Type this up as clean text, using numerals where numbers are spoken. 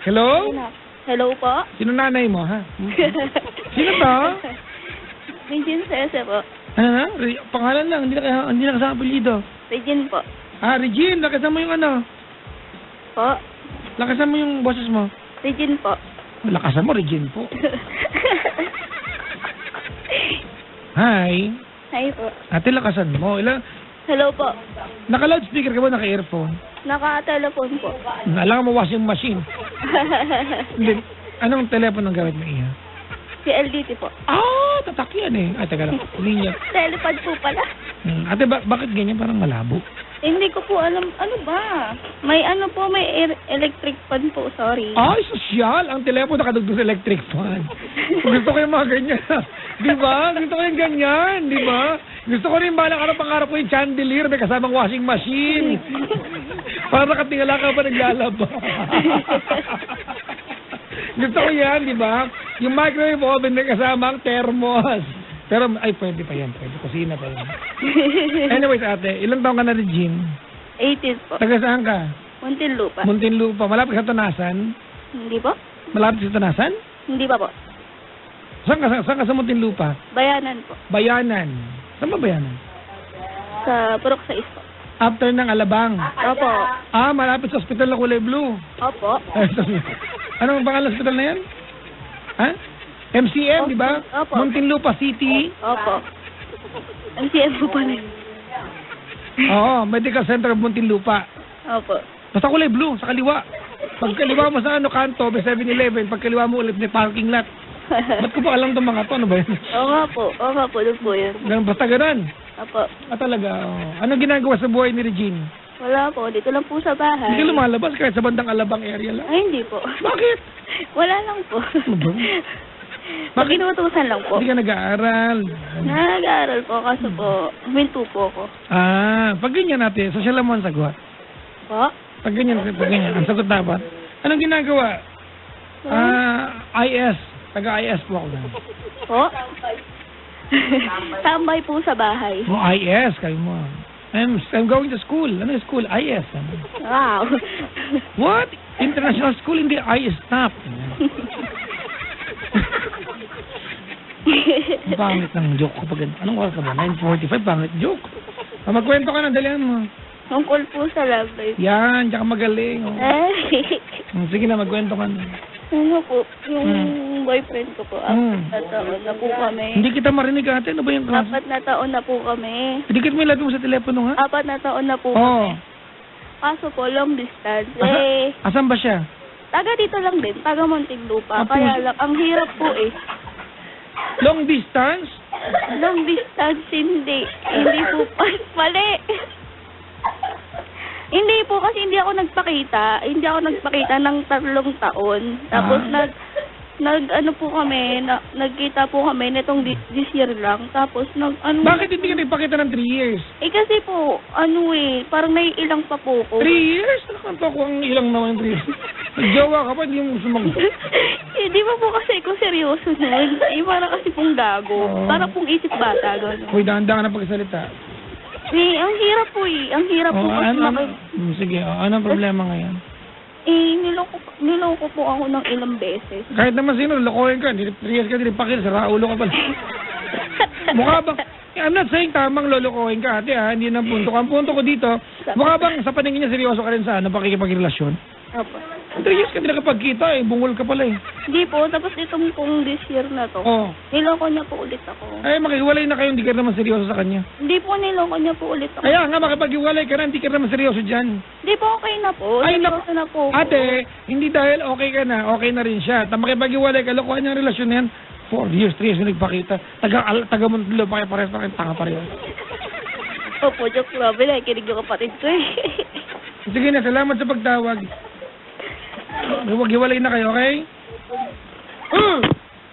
Hello? Hello po? Sino nanay mo, ha? Sino to? Regine Cese po. Ano na? Pangalan lang, hindi na kasama apelyido. Regine po. Ah, Regine, lakasan mo yung ano? Po? Lakasan mo yung boses mo. Regine po. Lakasan mo, Regine po. Hi. Hi po. Ate, lakasan mo. Hello po. Naka-loudspeaker ka ba? Naka-earphone? Naka-telephone po. Alam mo washing machine. Hindi. Anong telepono ang gamit mo, Iha? Si LDT po. Ah, tatak yan eh. Ay, taga lang. Linya. Telepad po pala. Ate, bakit ganyan? Parang malabo. Hindi ko po alam. Ano ba? May ano po, may electric fan po. Sorry. Ay, sosyal. Ang telepono nakadugtong sa electric fan. Gusto ko yung mga ganyan. Di ba? Gusto ko yung ganyan. Di ba? Gusto ko rin balang araw pangarap ko yung chandelier. May kasamang washing machine. Para nakatingala ka pa naglalaba. Gusto ko yan, di ba? Yung microwave oven may kasamang thermos. Pero, ay, pwede pa yan. Pwede. Kusina pa yan. Anyways, ate, ilang taong ka na, Regine? 80s po. Taga saan ka? Muntinlupa. Muntinlupa. Malapit sa Tanasan? Hindi po? Malapit sa Tanasan? Hindi pa po. Saan ka sa Muntinlupa? Bayanan po. Bayanan. Saan ba Bayanan? Sa Purok 6 po. After ng Alabang. Opo. Ah, malapit sa hospital na kulay blue. Opo. Anong pangalan ng hospital na yan? Ha? MCM, di ba? Opo. Muntinlupa City. Opo. MCM po pala. Oo, Medical Center of Muntinlupa. Opo. Basta kulay blue, sa kaliwa. Pag kaliwa mo sa kanto, may 7-Eleven. Pag kaliwa mo ulit, may parking lot. Ba't ko pa alam itong mga to? Ano ba yun? Oo nga po. Oo nga po. Doon po yun. Basta ganun. Opo. Ah, talaga. Oh. Anong ginagawa sa buhay ni Regine? Wala po. Dito lang po sa bahay. Hindi ka lumalabas kahit sa bandang Alabang area lang. Ay, hindi po. Bakit? Wala lang po. Ano ba? Bakit? Inuutusan lang po. Hindi ka nag-aaral. Nag-aaral po kaso po, huminto po ako. Ah, pag ganyan natin, social mo ang sagot. Po? Pag ganyan, ang sagot dapat. Anong ginagawa? IS. Taga-IS po ako. Po? Tambay po sa bahay. Oh, IS, kayo mo. I'm going to school. Ano yung school? IS. Wow. What? International school, hindi IS stop. Pangit ng joke ko pag anong oras ka ba? 9:45, pangit joke. Magkwento ka na, dalihan mo. Tungkol po sa love life. Yan, tsaka magaling. Oh. Sige na, magkwento ka na. Ano po, yung boyfriend ko po, 4 na taon na po kami. Hindi kita marinig ate, ano ba yung kaso? 4 na taon na po kami. Dikit mo ilagay mo sa telepono ha? 4 na taon na po Oo. kami. Kaso po, long distance. Asan ba siya? Taga dito lang din, taga Muntinlupa. Apo. Kaya lang, ang hirap po eh. Long distance? Long distance, hindi. Hindi po, mali. Hindi po kasi hindi ako nagpakita ng 3 taon. Tapos ano po kami, nagkita po kami nitong this year lang. Tapos Bakit hindi ka nagpakita ng 3 years? Eh kasi po, parang naiilang pa po ko. 3 years? Nakanta ko ang ilang naman 3 years. Nagjawa ka pa, hindi mo sumagot. Hindi pa po kasi ako seryoso nun. Parang kasi pong gago. Parang pong isip bata, gano'n. Uy, dahan-dahan na pagsalita. Eh, ang hirap po eh. Ang hirap po kasi Sige, anong problema ngayon? niloko po ako ng ilang beses. Kahit naman sino, lokohin ka. 3 years ka, dinipakil, saraulo ka pala. Mukha bang, I'm not saying tamang lolokohin ka, ate ha, hindi ng punto. Ang punto ko dito, mukha bang sa paningin niya seryoso ka rin sa pakikipagrelasyon? Opo. 3 years ka din nakapagkita eh, bungol ka pala eh. Hindi po, tapos itong pong this year na to, niloko niya po ulit ako. Ay, makihiwalay na kayo, hindi ka naman seryoso sa kanya. Hindi po, niloko niya po ulit ako. Kaya nga, makipaghiwalay ka na, hindi ka naman seryoso dyan. Hindi po, okay na po. Ay, seryoso na po. Ate, hindi dahil okay ka na, okay na rin siya. Makipaghiwalay ka, lokohan niya ang relasyon na yan. 4 years, 3 years na nagpakita. Taga Muntinlupa pa kayo parehas pa kayo, tanga pa rin. Opo, joke lang. Kinig yung kapatid ko eh. Sige na, salamat sa pagtawag. Huwag hiwalay na kayo, okay?